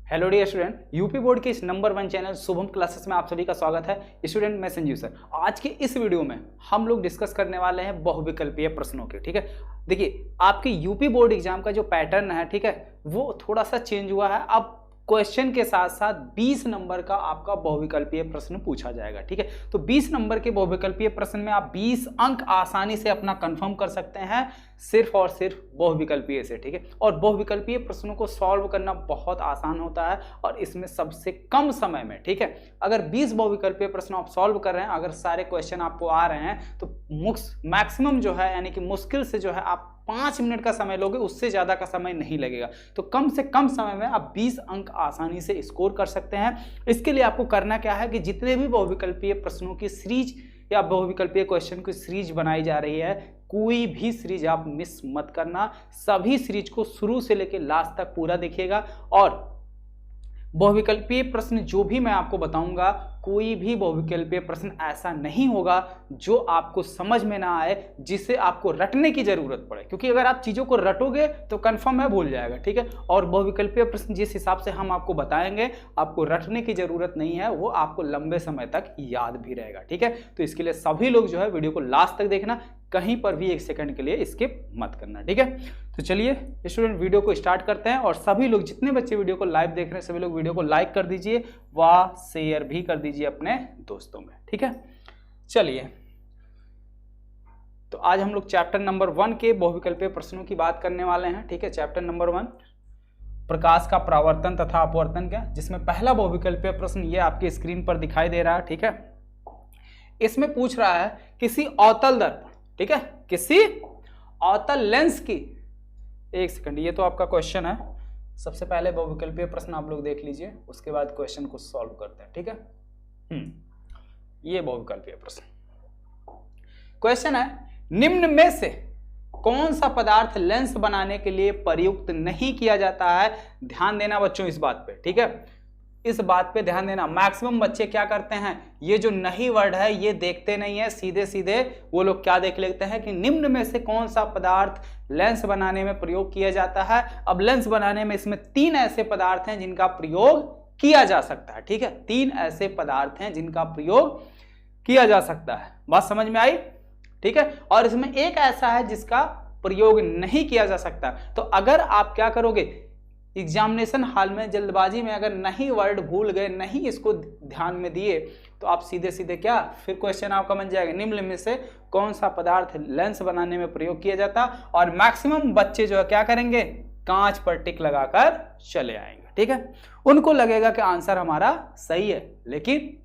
Hello dear student, UP board के इस number 1 channel Shubham classes में आप सभी का स्वागत है। स्टूडेंट मैं संजीव सर। आज के इस वीडियो में हम लोग डिस्कस करने वाले हैं बहुविकल्पीय प्रश्नों के। ठीक है, देखिए आपके यूपी बोर्ड एग्जाम का जो पैटर्न है, ठीक है, वो थोड़ा सा चेंज हुआ है। अब क्वेश्चन के साथ साथ 20 नंबर का आपका बहुविकल्पीय प्रश्न पूछा जाएगा। ठीक है, तो 20 नंबर के बहुविकल्पीय प्रश्न में आप 20 अंक आसानी से अपना कंफर्म कर सकते हैं सिर्फ और सिर्फ बहुविकल्पीय से। ठीक है, और बहुविकल्पीय प्रश्नों को सॉल्व करना बहुत आसान होता है और इसमें सबसे कम समय में, ठीक है, अगर 20 बहुविकल्पीय प्रश्न आप सॉल्व कर रहे हैं, अगर सारे क्वेश्चन आपको आ रहे हैं तो मैक्सिमम जो है, यानी कि मुश्किल से जो है आप 5 मिनट का समय लोगे, उससे ज्यादा का समय नहीं लगेगा। तो कम से कम समय में आप 20 अंक आसानी से स्कोर कर सकते हैं। इसके लिए आपको करना क्या है कि जितने भी बहुविकल्पीय प्रश्नों की सीरीज या बहुविकल्पीय क्वेश्चन की सीरीज बनाई जा रही है, कोई भी सीरीज आप मिस मत करना। सभी सीरीज को शुरू से लेकर लास्ट तक पूरा देखिएगा और बहुविकल्पीय प्रश्न जो भी मैं आपको बताऊंगा, कोई भी बहुविकल्पीय प्रश्न ऐसा नहीं होगा जो आपको समझ में ना आए, जिसे आपको रटने की जरूरत पड़े, क्योंकि अगर आप चीजों को रटोगे तो कंफर्म है भूल जाएगा। ठीक है, और बहुविकल्पीय प्रश्न जिस हिसाब से हम आपको बताएंगे, आपको रटने की जरूरत नहीं है, वो आपको लंबे समय तक याद भी रहेगा। ठीक है, तो इसके लिए सभी लोग जो है वीडियो को लास्ट तक देखना, कहीं पर भी 1 सेकंड के लिए स्किप मत करना। ठीक है, तो चलिए स्टूडेंट वीडियो को स्टार्ट करते हैं और सभी लोग, जितने बच्चे वीडियो को लाइव देख रहे हैं, सभी लोग वीडियो को लाइक कर दीजिए व शेयर भी कर दीजिए अपने दोस्तों में। ठीक है, चलिए तो आज हम लोग चैप्टर नंबर 1 के बहुविकल्पीय प्रश्नों की बात करने वाले हैं। ठीक है, चैप्टर नंबर 1 प्रकाश का परावर्तन तथा अपवर्तन का, जिसमें पहला बहुविकल्पीय प्रश्न ये आपकी स्क्रीन पर दिखाई दे रहा है। ठीक है, इसमें पूछ रहा है किसी अवतल दर्पण, ठीक है, किसी अवतल लेंस की, 1 सेकंड, ये तो आपका क्वेश्चन है। सबसे पहले बहुविकल्पीय प्रश्न आप लोग देख लीजिए, उसके बाद क्वेश्चन को सॉल्व करते हैं। ठीक है, ये बहुविकल्पीय प्रश्न क्वेश्चन है, निम्न में से कौन सा पदार्थ लेंस बनाने के लिए प्रयुक्त नहीं किया जाता है। ध्यान देना बच्चों इस बात पे। ठीक है, इस बात पे ध्यान देना। मैक्सिमम बच्चे क्या करते हैं, ये जो नहीं वर्ड है ये देखते नहीं है, सीधे सीधे वो लोग क्या देख लेते हैं कि निम्न में से कौन सा पदार्थ लेंस बनाने में प्रयोग किया जाता है। अब लेंस बनाने में इसमें 3 ऐसे पदार्थ हैं जिनका प्रयोग किया जा सकता है। ठीक है, 3 ऐसे पदार्थ हैं जिनका प्रयोग किया जा सकता है। बात समझ में आई? ठीक है, और इसमें एक ऐसा है जिसका प्रयोग नहीं किया जा सकता। तो अगर आप क्या करोगे, एग्जामिनेशन हॉल में जल्दबाजी में अगर नहीं वर्ड भूल गए, नहीं इसको ध्यान में दिए, तो आप सीधे सीधे क्या, फिर क्वेश्चन आपका बन जाएगा निम्न में से कौन सा पदार्थ लेंस बनाने में प्रयोग किया जाता। और मैक्सिमम बच्चे जो है क्या करेंगे, कांच पर टिक लगाकर चले आएंगे। ठीक है, उनको लगेगा कि आंसर हमारा सही है, लेकिन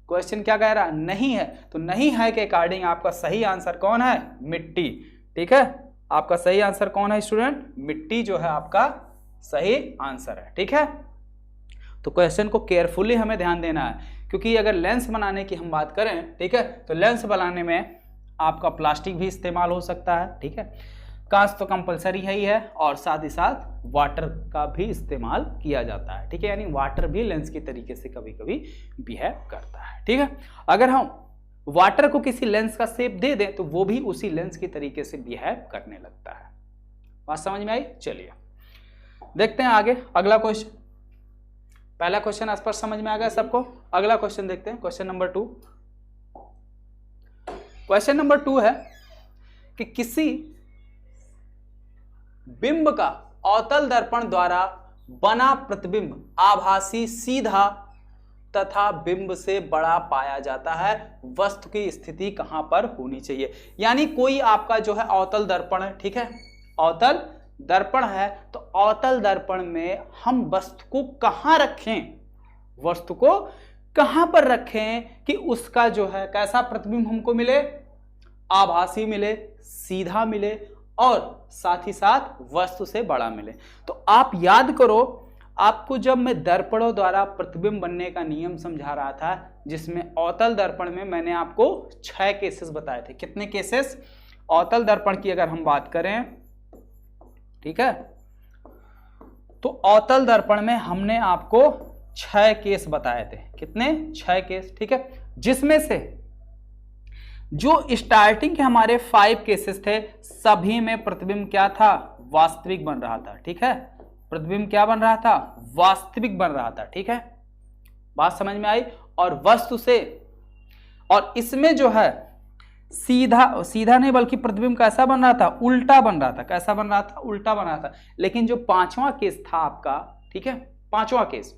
क्वेश्चन क्या कह रहा है, नहीं है। तो नहीं है के अकॉर्डिंग आपका सही आंसर कौन है, मिट्टी। ठीक है, आपका सही आंसर कौन है स्टूडेंट, मिट्टी जो है आपका सही आंसर है। ठीक है, तो क्वेश्चन को केयरफुली हमें ध्यान देना है, क्योंकि अगर लेंस बनाने की हम बात करें, ठीक है, तो लेंस बनाने में आपका प्लास्टिक भी इस्तेमाल हो सकता है। ठीक है, कांच तो कंपलसरी है ही है, और साथ ही साथ वाटर का भी इस्तेमाल किया जाता है। ठीक है, यानी वाटर भी लेंस की तरीके से कभी कभी बिहेव करता है। ठीक है, अगर हम वाटर को किसी लेंस का शेप दे दें तो वो भी उसी लेंस की तरीके से बिहेव करने लगता है। बात समझ में आई? चलिए देखते हैं आगे अगला क्वेश्चन। पहला क्वेश्चन स्पष्ट समझ में आ गया सबको। अगला क्वेश्चन देखते हैं, क्वेश्चन नंबर 2। क्वेश्चन नंबर 2 है कि किसी बिंब का अवतल दर्पण द्वारा बना प्रतिबिंब आभासी, सीधा तथा बिंब से बड़ा पाया जाता है। वस्तु की स्थिति कहां पर होनी चाहिए। यानी कोई आपका जो है अवतल दर्पण है, ठीक है, अवतल दर्पण है, तो अवतल दर्पण में हम वस्तु को कहां रखें, वस्तु को कहां पर रखें कि उसका जो है कैसा प्रतिबिंब हमको मिले, आभासी मिले, सीधा मिले और साथ ही साथ वस्तु से बड़ा मिले। तो आप याद करो, आपको जब मैं दर्पणों द्वारा प्रतिबिंब बनने का नियम समझा रहा था, जिसमें अवतल दर्पण में मैंने आपको 6 केसेस बताए थे। कितने केसेस? अवतल दर्पण की अगर हम बात करें, ठीक है, तो अवतल दर्पण में हमने आपको 6 केस बताए थे। कितने? 6 केस। ठीक है, जिसमें से जो स्टार्टिंग के हमारे 5 केसेस थे, सभी में प्रतिबिंब क्या था, वास्तविक बन रहा था। ठीक है, प्रतिबिंब क्या बन रहा था, वास्तविक बन रहा था। ठीक है, बात समझ में आई। और वस्तु से, और इसमें जो है सीधा नहीं बल्कि प्रतिबिंब कैसा बन रहा था, उल्टा बन रहा था। कैसा बन रहा था, उल्टा बन रहा था। लेकिन जो पांचवा केस था आपका, ठीक है, पांचवा केस,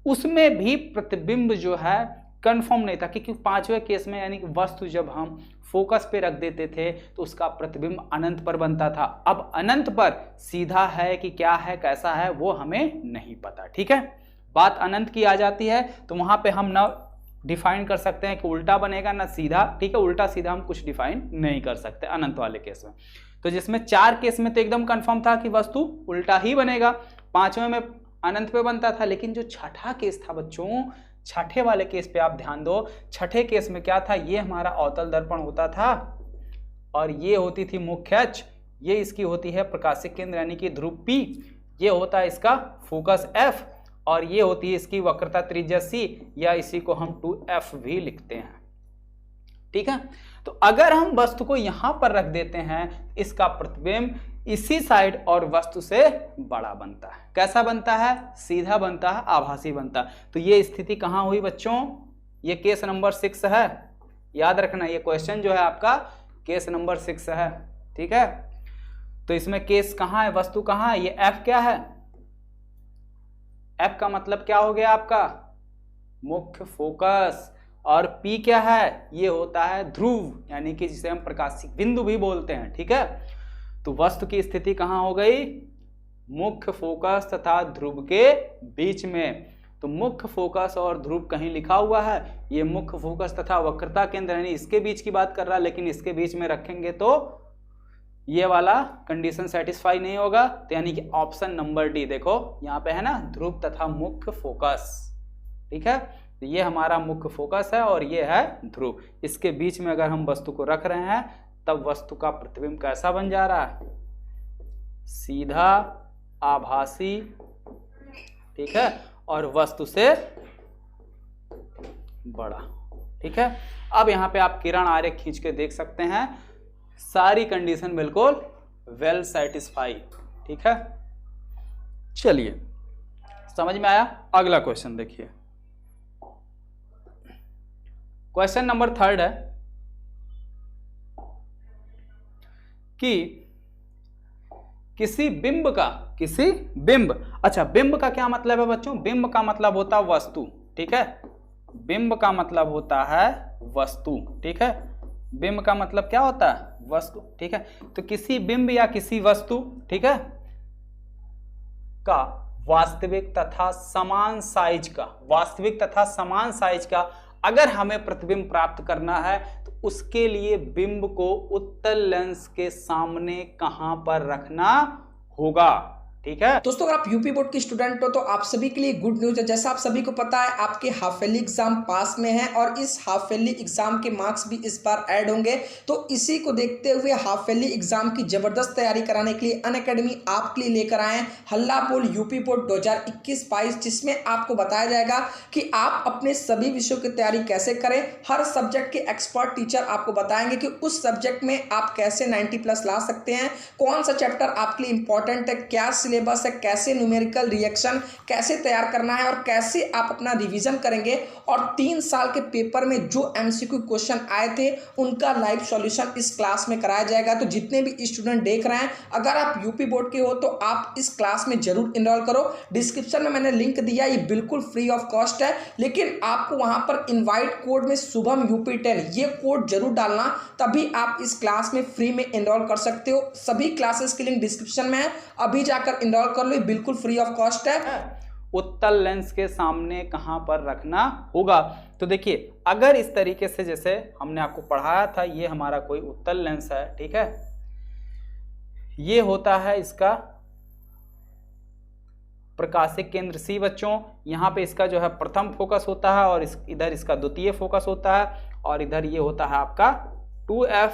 उसमें भी प्रतिबिंब जो है कंफर्म नहीं था, क्योंकि पांचवें केस में यानी कि वस्तु जब हम फोकस पे रख देते थे तो उसका प्रतिबिंब अनंत पर बनता था। अब अनंत पर सीधा है कि क्या है, कैसा है, वो हमें नहीं पता। ठीक है, बात अनंत की आ जाती है तो वहां पे हम ना डिफाइन कर सकते हैं कि उल्टा बनेगा ना सीधा। ठीक है, उल्टा सीधा हम कुछ डिफाइन नहीं कर सकते अनंत वाले केस में। तो जिसमें 4 केस में तो एकदम कंफर्म था कि वस्तु उल्टा ही बनेगा, 5वें में अनंत पे बनता था। लेकिन जो छठा केस था बच्चों, छठे वाले केस पे आप ध्यान दो। छठे केस में क्या था, ये हमारा अवतल दर्पण होता था और ये होती थी मुख्य अक्ष, ये इसकी होती है प्रकाशिक केंद्र यानी कि ध्रुव P, ये होता है इसका फोकस F, और ये होती है इसकी वक्रता त्रिज्या C, या इसी को हम 2F भी लिखते हैं। ठीक है, तो अगर हम वस्तु को यहां पर रख देते हैं, इसका प्रतिबिंब इसी साइड और वस्तु से बड़ा बनता है। कैसा बनता है, सीधा बनता है, आभासी बनता है। तो ये स्थिति कहां हुई बच्चों, ये केस नंबर 6 है, याद रखना ये क्वेश्चन जो है आपका केस नंबर 6 है। ठीक है, तो इसमें केस कहां है, वस्तु कहां है, ये F क्या है, F का मतलब क्या हो गया आपका, मुख्य फोकस, और P क्या है, ये होता है ध्रुव यानी कि जिसे हम प्रकाशिक बिंदु भी बोलते हैं। ठीक है, तो वस्तु की स्थिति कहां हो गई, मुख्य फोकस तथा ध्रुव के बीच में। तो मुख्य फोकस और ध्रुव कहीं लिखा हुआ है, ये मुख्य फोकस तथा वक्रता केंद्र यानी इसके बीच की बात कर रहा है, लेकिन इसके बीच में रखेंगे तो ये वाला कंडीशन सेटिस्फाई नहीं होगा। तो यानी कि ऑप्शन नंबर डी, देखो यहाँ पे है ना, ध्रुव तथा मुख्य फोकस। ठीक है, तो ये हमारा मुख्य फोकस है और ये है ध्रुव, इसके बीच में अगर हम वस्तु को रख रहे हैं तब वस्तु का प्रतिबिंब कैसा बन जा रहा है, सीधा, आभासी। ठीक है, और वस्तु से बड़ा। ठीक है, अब यहाँ पे आप किरण आरेख खींच के देख सकते हैं, सारी कंडीशन बिल्कुल वेल सेटिस्फाई। ठीक है, चलिए समझ में आया। अगला क्वेश्चन देखिए, क्वेश्चन नंबर 3 है कि किसी बिंब, अच्छा बिंब का क्या मतलब है बच्चों, बिंब का मतलब होता है वस्तु। ठीक है, बिंब का मतलब होता है वस्तु। ठीक है, बिंब का मतलब क्या होता है, वस्तु। ठीक है, तो किसी बिंब या किसी वस्तु, ठीक है, का वास्तविक तथा समान साइज का अगर हमें प्रतिबिंब प्राप्त करना है तो उसके लिए बिंब को उत्तल लेंस के सामने कहां पर रखना होगा। ठीक है दोस्तों, अगर आप यूपी बोर्ड के स्टूडेंट हो तो आप सभी के लिए गुड न्यूज है। जैसा आप सभी को पता है, आपके हाफ ईयरली एग्जाम पास में है और इस हाफ ईयरली एग्जाम के मार्क्स भी इस बार ऐड होंगे। तो इसी को देखते हुए हाफ ईयरली एग्जाम की जबरदस्त तैयारी कराने के लिए अनअकैडमी आपके लिए लेकर आए हैं हल्ला बोल यूपी बोर्ड 2021-22, जिसमें आपको बताया जाएगा कि आप अपने सभी विषयों की तैयारी कैसे करें। हर सब्जेक्ट के एक्सपर्ट टीचर आपको बताएंगे कि उस सब्जेक्ट में आप कैसे 90+ ला सकते हैं, कौन सा चैप्टर आपके लिए इंपॉर्टेंट है, क्या सिलेबस है, कैसे न्यूमेरिकल रिएक्शन कैसे तैयार करना है और कैसे आप अपना रिवीजन करेंगे। और 3 साल के पेपर में जो एमसीक्यू क्वेश्चन आए थे उनका लाइव सॉल्यूशन इस क्लास में कराया जाएगा। तो जितने भी स्टूडेंट देख रहे हैं, अगर आप यूपी बोर्ड के हो तो आप इस क्लास में जरूर इनरोल करो। डिस्क्रिप्शन में मैंने लिंक दिया, ये बिल्कुल फ्री ऑफ कॉस्ट है, लेकिन आपको वहां पर इनवाइट कोड में शुभम UP10 ये कोड जरूर डालना, तभी आप इस क्लास में फ्री में इनरोल कर सकते हो। सभी क्लासेस की लिंक डिस्क्रिप्शन में है, अभी जाकर इनरोल कर लो, बिल्कुल फ्री ऑफ कॉस्ट है। उत्तल लेंस के सामने कहां पर रखना होगा, तो देखिए अगर इस तरीके से जैसे हमने आपको पढ़ाया था, ये हमारा कोई उत्तल लेंस है। ठीक है, ये होता है इसका प्रकाशिक केंद्र C बच्चों। यहां पे इसका जो है प्रथम फोकस होता है और इधर इसका द्वितीय फोकस होता है, और इधर ये होता है आपका 2F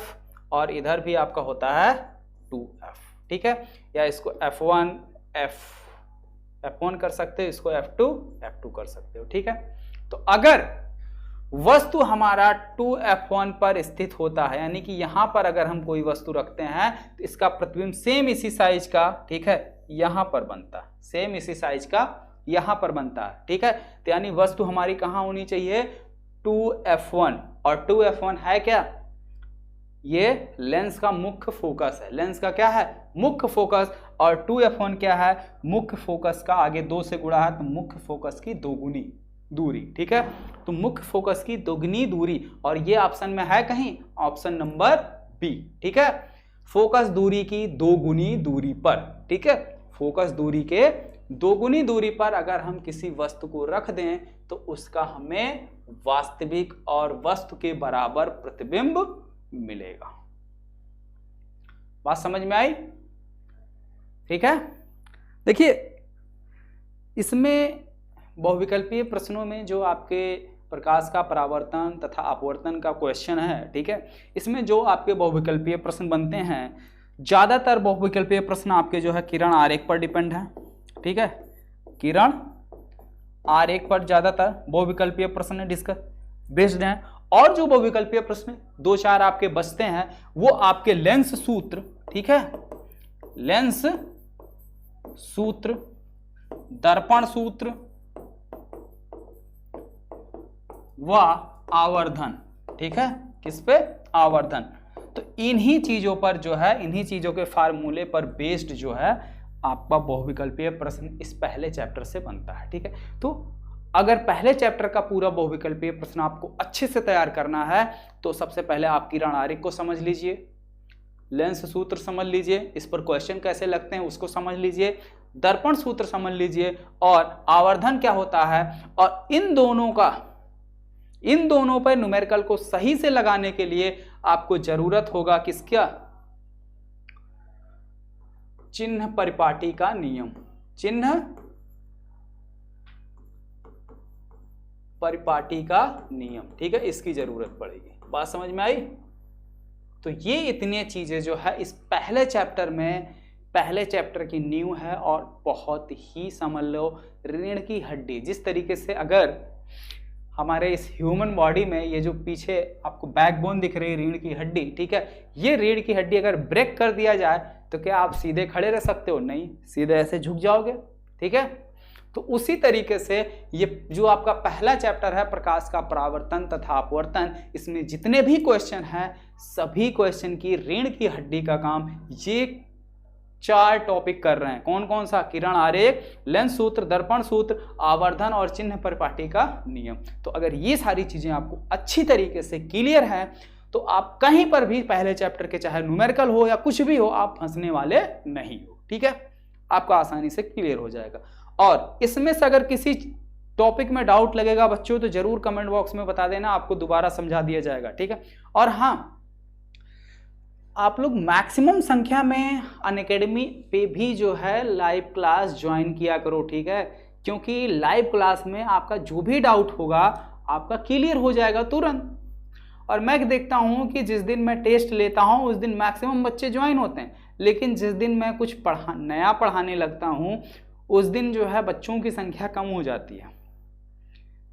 और इधर भी आपका होता है 2F। ठीक है, या इसको F1 कर सकते हो, इसको F2 कर सकते हो। ठीक है, तो अगर वस्तु हमारा 2F1 पर स्थित होता है, यानी कि यहां पर अगर हम कोई वस्तु रखते हैं तो इसका प्रतिबिंब सेम इसी साइज का, ठीक है, यहां पर बनता है, सेम इसी साइज का यहां पर बनता है, ठीक है। तो यानी वस्तु हमारी कहां होनी चाहिए, 2f1, और 2f1 है क्या, ये लेंस का मुख्य फोकस है, लेंस का क्या है, मुख्य फोकस, और 2f1 क्या है, मुख्य फोकस का आगे 2 से गुणा है तो मुख्य फोकस की दोगुनी दूरी, ठीक है। तो मुख्य फोकस की दोगुनी दूरी, और ये ऑप्शन में है कहीं, ऑप्शन नंबर बी, ठीक है। फोकस दूरी की दोगुनी दूरी पर, ठीक है, फोकस दूरी के दोगुनी दूरी पर अगर हम किसी वस्तु को रख दें तो उसका हमें वास्तविक और वस्तु के बराबर प्रतिबिंब मिलेगा। बात समझ में आई, ठीक है। देखिए इसमें बहुविकल्पीय प्रश्नों में जो आपके प्रकाश का परावर्तन तथा अपवर्तन का क्वेश्चन है, ठीक है, इसमें जो आपके बहुविकल्पीय प्रश्न बनते हैं, ज्यादातर बहुविकल्पीय प्रश्न आपके जो है किरण आरेख पर डिपेंड है, ठीक है, किरण आरेख पर ज्यादातर बहुविकल्पीय प्रश्न डिस्कस बेस्ड हैं। और जो बहुविकल्पीय प्रश्न 2-4 आपके बचते हैं वो आपके लेंस सूत्र, ठीक है, लेंस सूत्र, दर्पण सूत्र व आवर्धन, ठीक है, किस पे, आवर्धन। तो इन्हीं चीजों पर जो है, इन्हीं चीजों के फार्मूले पर बेस्ड जो है आपका बहुविकल्पीय प्रश्न इस पहले चैप्टर से बनता है, ठीक है। तो अगर पहले चैप्टर का पूरा बहुविकल्पीय प्रश्न आपको अच्छे से तैयार करना है तो सबसे पहले आप किरण आरेख को समझ लीजिए, लेंस सूत्र समझ लीजिए, इस पर क्वेश्चन कैसे लगते हैं उसको समझ लीजिए, दर्पण सूत्र समझ लीजिए, और आवर्धन क्या होता है, और इन दोनों पर न्यूमेरिकल को सही से लगाने के लिए आपको जरूरत होगा किसका, चिन्ह परिपाटी का नियम, चिन्ह परिपाटी का नियम, ठीक है, इसकी जरूरत पड़ेगी। बात समझ में आई। तो ये इतनी चीजें जो है इस पहले चैप्टर में, पहले चैप्टर की नींव है, और बहुत ही समझ लो रीढ़ की हड्डी, जिस तरीके से अगर हमारे इस ह्यूमन बॉडी में ये जो पीछे आपको बैकबोन दिख रही है रीढ़ की हड्डी, ठीक है, ये रीढ़ की हड्डी अगर ब्रेक कर दिया जाए तो क्या आप सीधे खड़े रह सकते हो, नहीं, सीधे ऐसे झुक जाओगे, ठीक है। तो उसी तरीके से ये जो आपका पहला चैप्टर है प्रकाश का परावर्तन तथा अपवर्तन, इसमें जितने भी क्वेश्चन हैं सभी क्वेश्चन की रीढ़ की हड्डी का काम ये 4 टॉपिक कर रहे हैं। कौन कौन सा, किरण आरेख, लेंस सूत्र, दर्पण सूत्र, आवर्धन और चिन्ह परिपाटी का नियम। तो अगर ये सारी चीजें आपको अच्छी तरीके से क्लियर है तो आप कहीं पर भी पहले चैप्टर के चाहे न्यूमेरिकल हो या कुछ भी हो आप फंसने वाले नहीं हो, ठीक है, आपका आसानी से क्लियर हो जाएगा। और इसमें से अगर किसी टॉपिक में डाउट लगेगा बच्चों तो जरूर कमेंट बॉक्स में बता देना, आपको दोबारा समझा दिया जाएगा, ठीक है। और हाँ, आप लोग मैक्सिमम संख्या में अनअकैडमी पे भी जो है लाइव क्लास ज्वाइन किया करो, ठीक है, क्योंकि लाइव क्लास में आपका जो भी डाउट होगा आपका क्लियर हो जाएगा तुरंत। और मैं देखता हूँ कि जिस दिन मैं टेस्ट लेता हूँ उस दिन मैक्सिमम बच्चे ज्वाइन होते हैं, लेकिन जिस दिन मैं कुछ नया पढ़ाने लगता हूँ उस दिन जो है बच्चों की संख्या कम हो जाती है।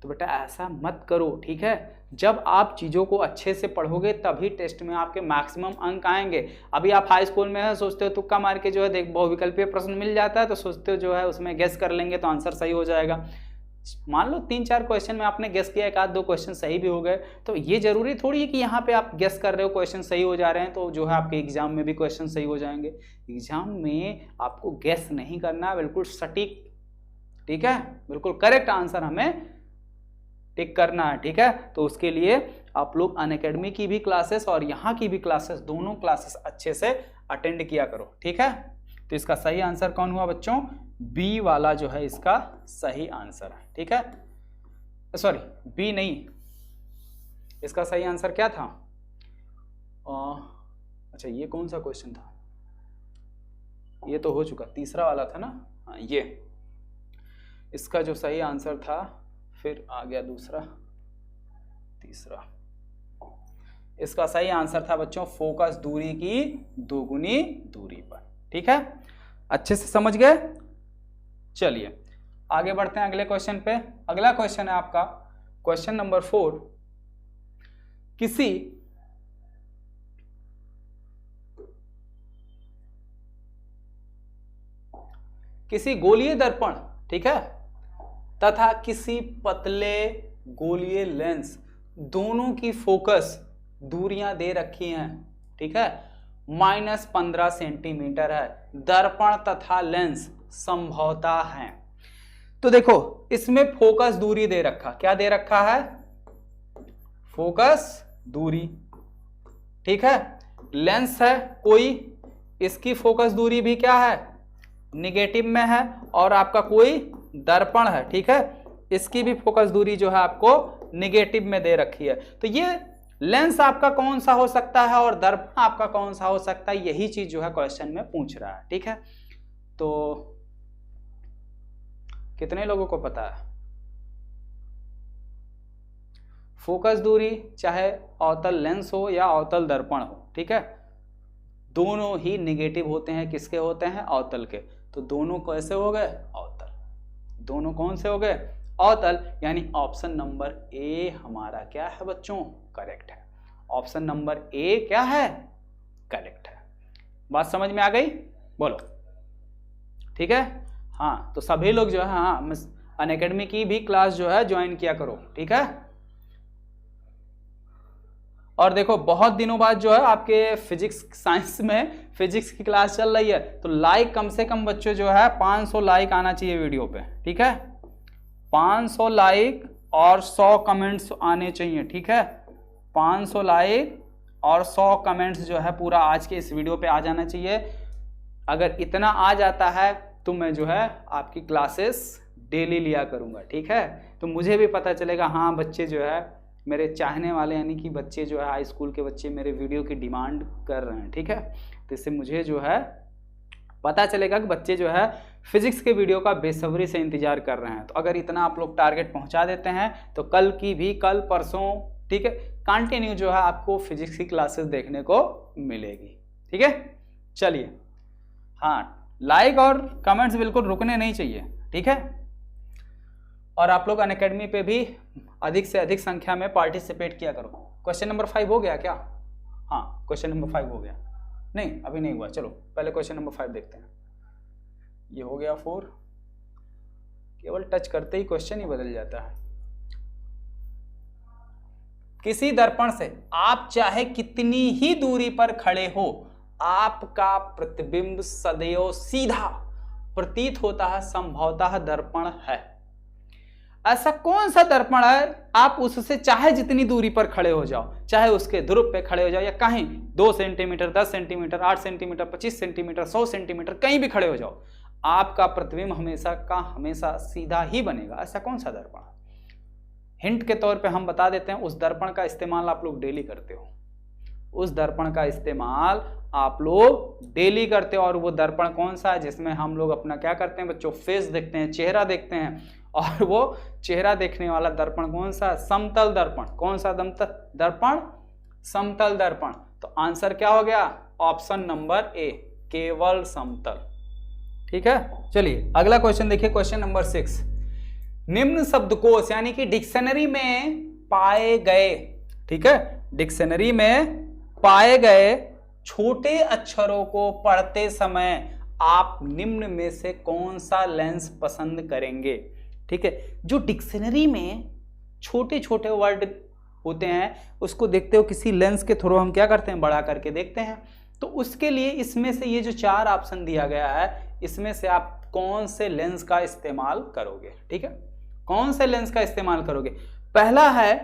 तो बेटा ऐसा मत करो, ठीक है, जब आप चीज़ों को अच्छे से पढ़ोगे तभी टेस्ट में आपके मैक्सिमम अंक आएंगे। अभी आप हाई स्कूल में है, सोचते हो तुक्का मार के जो है देख बहुविकल्पीय प्रश्न मिल जाता है तो सोचते हो जो है उसमें गेस कर लेंगे तो आंसर सही हो जाएगा। मान लो 3-4 क्वेश्चन में आपने गेस किया, 1-2 क्वेश्चन सही भी हो गए, तो ये जरूरी थोड़ी है कि यहाँ पे आप गेस कर रहे हो क्वेश्चन सही हो जा रहे हैं तो जो है आपके एग्जाम में भी क्वेश्चन सही हो जाएंगे। एग्जाम में आपको गेस नहीं करना, बिल्कुल सटीक, ठीक है, बिल्कुल करेक्ट आंसर हमें टिक करना है, ठीक है। तो उसके लिए आप लोग अनअकैडमी की भी क्लासेस और यहाँ की भी क्लासेस, दोनों क्लासेस अच्छे से अटेंड किया करो, ठीक है। तो इसका सही आंसर कौन हुआ बच्चों, बी वाला जो है इसका सही आंसर है, ठीक है, सॉरी बी नहीं, इसका सही आंसर क्या था, अच्छा ये कौन सा क्वेश्चन था, ये तो हो चुका, तीसरा वाला था ना, हाँ ये, इसका जो सही आंसर था फिर आ गया दूसरा, तीसरा, इसका सही आंसर था बच्चों फोकस दूरी की दोगुनी दूरी पर, ठीक है, अच्छे से समझ गए। चलिए आगे बढ़ते हैं अगले क्वेश्चन पे। अगला क्वेश्चन है आपका क्वेश्चन नंबर 4, किसी किसी गोलीय दर्पण, ठीक है, तथा किसी पतले गोलीय लेंस दोनों की फोकस दूरियां दे रखी हैं, ठीक है, -15 सेंटीमीटर है। दर्पण तथा लेंस समभौता हैं। तो देखो इसमें फोकस दूरी दे रखा, क्या दे रखा है? फोकस दूरी, ठीक है। लेंस है कोई, इसकी फोकस दूरी भी क्या है? निगेटिव में है। और आपका कोई दर्पण है, ठीक है, इसकी भी फोकस दूरी जो है आपको निगेटिव में दे रखी है। तो ये लेंस आपका कौन सा हो सकता है और दर्पण आपका कौन सा हो सकता है, यही चीज जो है क्वेश्चन में पूछ रहा है, ठीक है। तो कितने लोगों को पता है? फोकस दूरी चाहे अवतल लेंस हो या अवतल दर्पण हो, ठीक है, दोनों ही निगेटिव होते हैं। किसके होते हैं? अवतल के। तो दोनों कैसे हो गए? अवतल। दोनों कौन से हो गए? अवतल। यानी ऑप्शन नंबर ए हमारा क्या है बच्चों? करेक्ट है। ऑप्शन नंबर ए क्या है? करेक्ट है। बात समझ में आ गई? बोलो, ठीक है। हाँ, तो सभी लोग जो है हाँ अनअकैडमी की भी क्लास जो है ज्वाइन किया करो, ठीक है। और देखो बहुत दिनों बाद जो है आपके फिजिक्स साइंस में फिजिक्स की क्लास चल रही है, तो लाइक कम से कम बच्चों जो है 500 लाइक आना चाहिए वीडियो पे, ठीक है। 500 लाइक और 100 कमेंट्स आने चाहिए, ठीक है। 500 लाइक और 100 कमेंट्स जो है पूरा आज के इस वीडियो पे आ जाना चाहिए। अगर इतना आ जाता है तो मैं जो है आपकी क्लासेस डेली लिया करूँगा, ठीक है। तो मुझे भी पता चलेगा हाँ बच्चे जो है मेरे चाहने वाले, यानी कि बच्चे जो है हाई स्कूल के बच्चे मेरे वीडियो की डिमांड कर रहे हैं, ठीक है। तो इससे मुझे जो है पता चलेगा कि बच्चे जो है फिजिक्स के वीडियो का बेसब्री से इंतजार कर रहे हैं। तो अगर इतना आप लोग टारगेट पहुंचा देते हैं तो कल की भी, कल परसों, ठीक है, कंटिन्यू जो है आपको फिजिक्स की क्लासेस देखने को मिलेगी, ठीक है। चलिए, हाँ, लाइक और कमेंट्स बिल्कुल रुकने नहीं चाहिए, ठीक है। और आप लोग अनअकैडमी पे भी अधिक से अधिक संख्या में पार्टिसिपेट किया करो। क्वेश्चन नंबर 5 हो गया क्या? हाँ, क्वेश्चन नंबर 5 हो गया। नहीं, अभी नहीं हुआ। चलो पहले क्वेश्चन नंबर 5 देखते हैं। ये हो गया 4। केवल टच करते ही क्वेश्चन ही बदल जाता है। किसी दर्पण से आप चाहे कितनी ही दूरी पर खड़े हो, आपका प्रतिबिंब सदैव सीधा प्रतीत होता है, संभवतः दर्पण है। ऐसा कौन सा दर्पण है आप उससे चाहे जितनी दूरी पर खड़े हो जाओ, चाहे उसके ध्रुव पे खड़े हो जाओ या कहीं 2 centimetre, 10 centimetre, 8 centimetre, 25 centimetre, 100 centimetre, कहीं भी खड़े हो जाओ, आपका प्रतिबिंब हमेशा का हमेशा सीधा ही बनेगा। ऐसा कौन सा दर्पण है? हिंट के तौर पे हम बता देते हैं, उस दर्पण का इस्तेमाल आप लोग डेली करते हो। उस दर्पण का इस्तेमाल आप लोग डेली करते हो। और वो दर्पण कौन सा है जिसमें हम लोग अपना क्या करते हैं बच्चों? फेस देखते हैं, चेहरा देखते हैं। और वो चेहरा देखने वाला दर्पण कौन सा है? समतल दर्पण। कौन सा दर्पण? समतल दर्पण। तो आंसर क्या हो गया? ऑप्शन नंबर ए, केवल समतल, ठीक है। चलिए अगला क्वेश्चन देखिए, क्वेश्चन नंबर 6। निम्न शब्दकोश यानी कि डिक्शनरी में पाए गए, ठीक है, डिक्शनरी में पाए गए छोटे अक्षरों को पढ़ते समय आप निम्न में से कौन सा लेंस पसंद करेंगे? ठीक है, जो डिक्शनरी में छोटे छोटे वर्ड होते हैं उसको देखते हो किसी लेंस के थ्रू हम क्या करते हैं? बढ़ा करके देखते हैं। तो उसके लिए इसमें से ये जो 4 ऑप्शन दिया गया है, इसमें से आप कौन से लेंस का इस्तेमाल करोगे? ठीक है, कौन से लेंस का इस्तेमाल करोगे? पहला है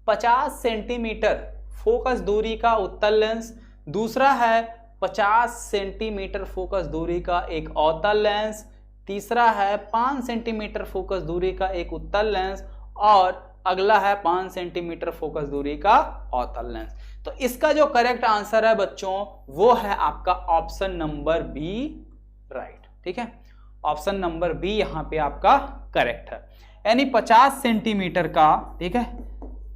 50 सेंटीमीटर फोकस दूरी का उत्तल लेंस, दूसरा है 50 सेंटीमीटर फोकस दूरी का एक अवतल लेंस, तीसरा है 5 सेंटीमीटर फोकस दूरी का एक उत्तल लेंस, और अगला है 5 सेंटीमीटर फोकस दूरी का अवतल लेंस। तो इसका जो करेक्ट आंसर है बच्चों वो है आपका ऑप्शन नंबर बी, राइट। ठीक है, ऑप्शन नंबर बी यहां पे आपका करेक्ट है, यानी 50 सेंटीमीटर का, ठीक है,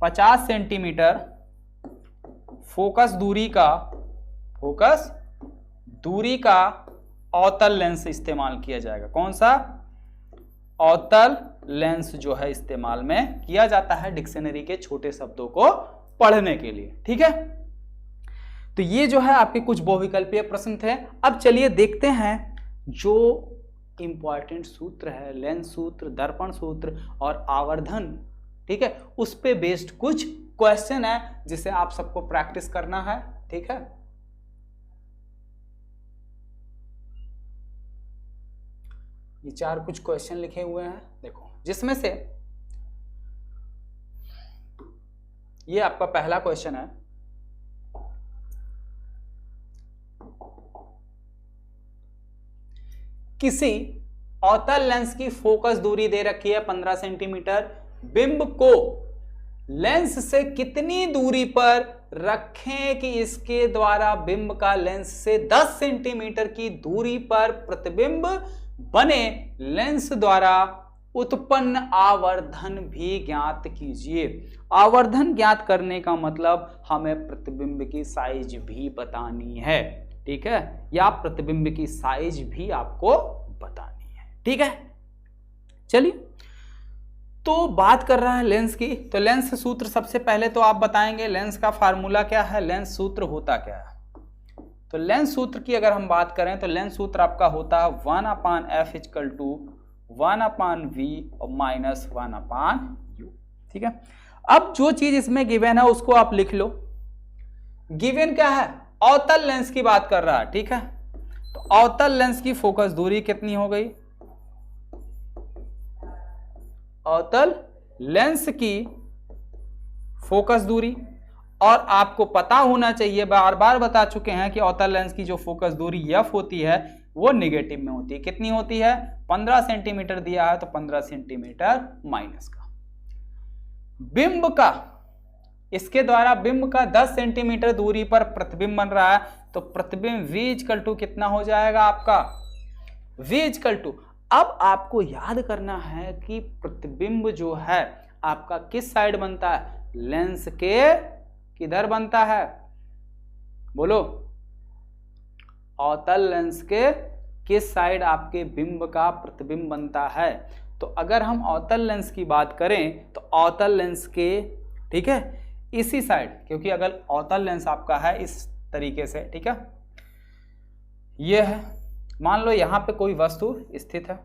50 सेंटीमीटर फोकस दूरी का अवतल लेंस इस्तेमाल किया जाएगा। कौन सा? अवतल लेंस जो है इस्तेमाल में किया जाता है डिक्शनरी के छोटे शब्दों को पढ़ने के लिए। ठीक है, तो ये जो है आपके कुछ बहुविकल्पीय प्रश्न थे। अब चलिए देखते हैं जो इंपॉर्टेंट सूत्र है, लेंस सूत्र, दर्पण सूत्र और आवर्धन, ठीक है, उस पे बेस्ड कुछ क्वेश्चन है जिसे आप सबको प्रैक्टिस करना है। ठीक है, ये 4 कुछ क्वेश्चन लिखे हुए हैं देखो, जिसमें से ये आपका पहला क्वेश्चन है। किसी अवतल लेंस की फोकस दूरी दे रखी है 15 सेंटीमीटर, बिंब को लेंस से कितनी दूरी पर रखें कि इसके द्वारा बिंब का लेंस से 10 सेंटीमीटर की दूरी पर प्रतिबिंब बने, लेंस द्वारा उत्पन्न आवर्धन भी ज्ञात कीजिए। आवर्धन ज्ञात करने का मतलब हमें प्रतिबिंब की साइज भी बतानी है। ठीक है, या प्रतिबिंब की साइज भी आपको बतानी है। ठीक है, चलिए, तो बात कर रहा है लेंस की, तो लेंस सूत्र सबसे पहले तो आप बताएंगे लेंस का फार्मूला क्या है, लेंस सूत्र होता क्या है। तो लेंस सूत्र की अगर हम बात करें तो लेंस सूत्र आपका होता है 1/f = 1/v और -1/u। ठीक है, अब जो चीज इसमें गिवन है उसको आप लिख लो। गिवन क्या है, अवतल लेंस की बात कर रहा है। ठीक है, तो अवतल लेंस की फोकस दूरी कितनी हो गई, अवतल लेंस की फोकस दूरी, और आपको पता होना चाहिए, बार बार बता चुके हैं कि अवतल लेंस की जो फोकस दूरी f होती है वो नेगेटिव में होती है। कितनी होती है, 15 सेंटीमीटर दिया है तो 15 सेंटीमीटर माइनस का। बिंब का, इसके द्वारा बिंब का 10 सेंटीमीटर दूरी पर प्रतिबिंब बन रहा है, तो प्रतिबिंब v = कितना हो जाएगा आपका, v = अब आपको याद करना है कि प्रतिबिंब जो है आपका किस साइड बनता है, लेंस के किधर बनता है, बोलो, अवतल लेंस के किस साइड आपके बिंब का प्रतिबिंब बनता है। तो अगर हम अवतल लेंस की बात करें तो अवतल लेंस के, ठीक है, इसी साइड, क्योंकि अगर अवतल लेंस आपका है इस तरीके से, ठीक है, ये है, मान लो यहाँ पे कोई वस्तु स्थित है।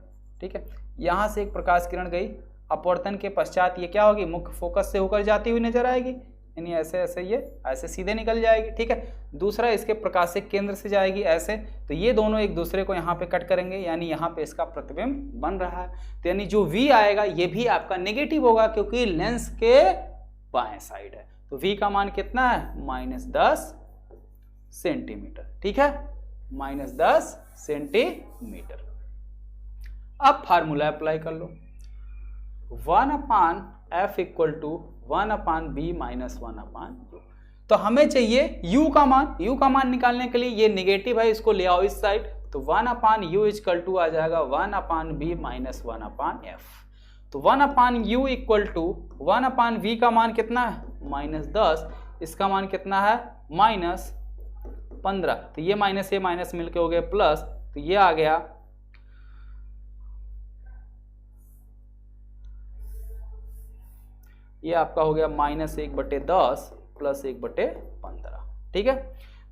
ठीक है, यहाँ से एक प्रकाश किरण गई, अपवर्तन के पश्चात ये क्या होगी, मुख्य फोकस से होकर जाती हुई नजर आएगी, यानी ऐसे ऐसे, ये ऐसे सीधे निकल जाएगी। ठीक है, दूसरा इसके प्रकाशिक केंद्र से जाएगी ऐसे, तो ये दोनों एक दूसरे को यहाँ पे कट करेंगे, यानी यहाँ पे इसका प्रतिबिंब बन रहा है। तो यानी जो v आएगा ये भी आपका नेगेटिव होगा, क्योंकि लेंस के बाएं साइड है। तो v का मान कितना है, -10 सेंटीमीटर। ठीक है, -10 सेंटीमीटर। अब फार्मूला अप्लाई कर लो, 1/f = 1/b - 1/u। तो हमें चाहिए u का मान, u का मान निकालने के लिए ये नेगेटिव है, इसको ले आओ इस साइड, तो 1/u = आ जाएगा 1/b - 1/f। तो 1/u = 1/v का मान कितना है, -10, इसका मान कितना है, -15, तो ये माइनस ये माइनस मिलके हो गए प्लस, तो ये आ गया, ये आपका हो गया -1/10 + 1/15। ठीक है,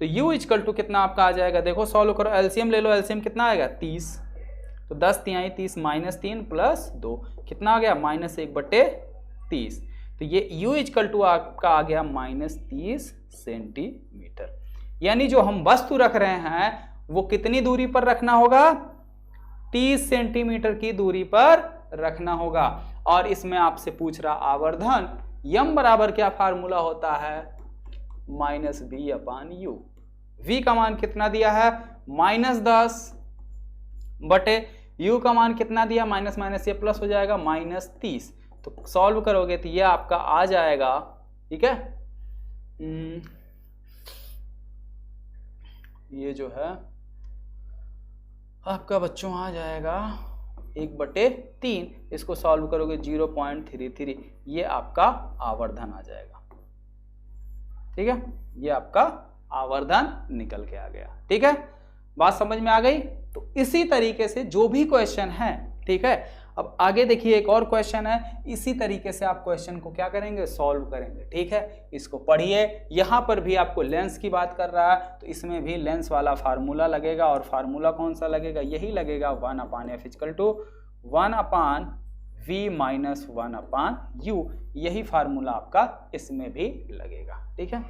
तो u = कितना आपका आ जाएगा, देखो सॉल्व करो, एलसीएम ले लो, एलसीएम कितना आएगा, 30, तो 10 × 30 -3 + 2 कितना आ गया, -1/30। तो ये u = आपका आ गया -30 सेंटीमीटर। यानी जो हम वस्तु रख रहे हैं वो कितनी दूरी पर रखना होगा, 30 सेंटीमीटर की दूरी पर रखना होगा। और इसमें आपसे पूछ रहा आवर्धन, यम बराबर क्या फार्मूला होता है, -v/u। v का मान कितना दिया है, -10 बटे u का मान कितना दिया, माइनस माइनस ये प्लस हो जाएगा, -30। तो सॉल्व करोगे तो ये आपका आ जाएगा, ठीक है, ये जो है आपका बच्चों आ जाएगा 1/3, इसको सॉल्व करोगे 0.33, ये आपका आवर्धन आ जाएगा। ठीक है, ये आपका आवर्धन निकल के आ गया। ठीक है, बात समझ में आ गई। तो इसी तरीके से जो भी क्वेश्चन है, ठीक है, अब आगे देखिए एक और क्वेश्चन है, इसी तरीके से आप क्वेश्चन को क्या करेंगे, सॉल्व करेंगे। ठीक है, इसको पढ़िए। यहाँ पर भी आपको लेंस की बात कर रहा है तो इसमें भी लेंस वाला फार्मूला लगेगा, और फार्मूला कौन सा लगेगा, यही लगेगा 1/f = 1/v - 1/u, यही फार्मूला आपका इसमें भी लगेगा। ठीक है,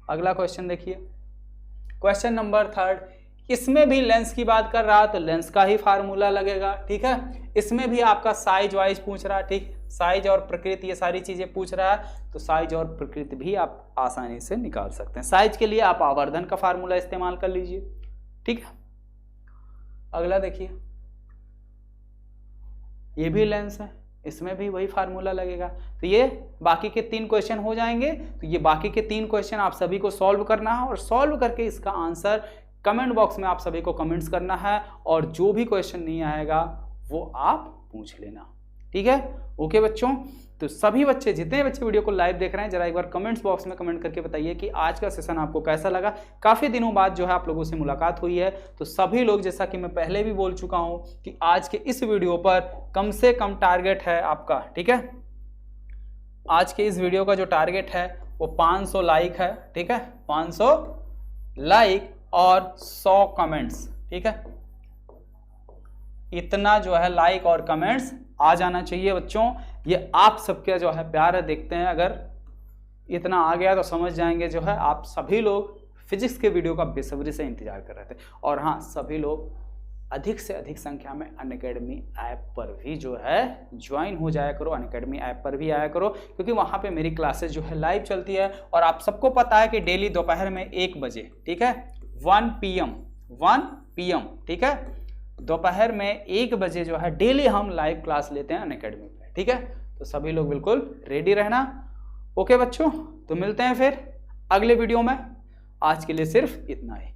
अगला क्वेश्चन देखिए, क्वेश्चन नंबर 3, इसमें भी लेंस की बात कर रहा है तो लेंस का ही फार्मूला लगेगा। ठीक है, इसमें भी आपका साइज वाइज पूछ रहा है। ठीक, साइज और प्रकृति ये सारी चीजें पूछ रहा है, तो साइज और प्रकृति भी आप आसानी से निकाल सकते हैं। साइज के लिए आप आवर्धन का फार्मूला इस्तेमाल कर लीजिए। ठीक है, अगला देखिए, ये भी लेंस है, इसमें भी वही फार्मूला लगेगा। तो ये बाकी के 3 क्वेश्चन हो जाएंगे। तो ये बाकी के 3 क्वेश्चन आप सभी को सॉल्व करना है, और सॉल्व करके इसका आंसर कमेंट बॉक्स में आप सभी को कमेंट्स करना है, और जो भी क्वेश्चन नहीं आएगा वो आप पूछ लेना। ठीक है, ओके बच्चों। तो सभी बच्चे, जितने बच्चे वीडियो को लाइव देख रहे हैं, जरा एक बार कमेंट्स बॉक्स में कमेंट करके बताइए कि आज का सेशन आपको कैसा लगा। काफ़ी दिनों बाद जो है आप लोगों से मुलाकात हुई है, तो सभी लोग, जैसा कि मैं पहले भी बोल चुका हूं कि आज के इस वीडियो पर कम से कम टारगेट है आपका। ठीक है, आज के इस वीडियो का जो टारगेट है वो 500 लाइक है। ठीक है, 500 लाइक और 100 कमेंट्स। ठीक है, इतना जो है लाइक और कमेंट्स आ जाना चाहिए बच्चों। ये आप सबके जो है प्यार है, देखते हैं अगर इतना आ गया तो समझ जाएंगे जो है आप सभी लोग फिजिक्स के वीडियो का बेसब्री से इंतजार कर रहे थे। और हाँ, सभी लोग अधिक से अधिक संख्या में अनअकैडमी ऐप पर भी जो है ज्वाइन हो जाया करो, अनअकैडमी ऐप पर भी आया करो, क्योंकि वहाँ पे मेरी क्लासेस जो है लाइव चलती है। और आप सबको पता है कि डेली दोपहर में 1 बजे, ठीक है, 1 PM, ठीक है, दोपहर में 1 बजे जो है डेली हम लाइव क्लास लेते हैं अनअकैडमी पे। ठीक है, तो सभी लोग बिल्कुल रेडी रहना। ओके बच्चों, तो मिलते हैं फिर अगले वीडियो में। आज के लिए सिर्फ इतना ही।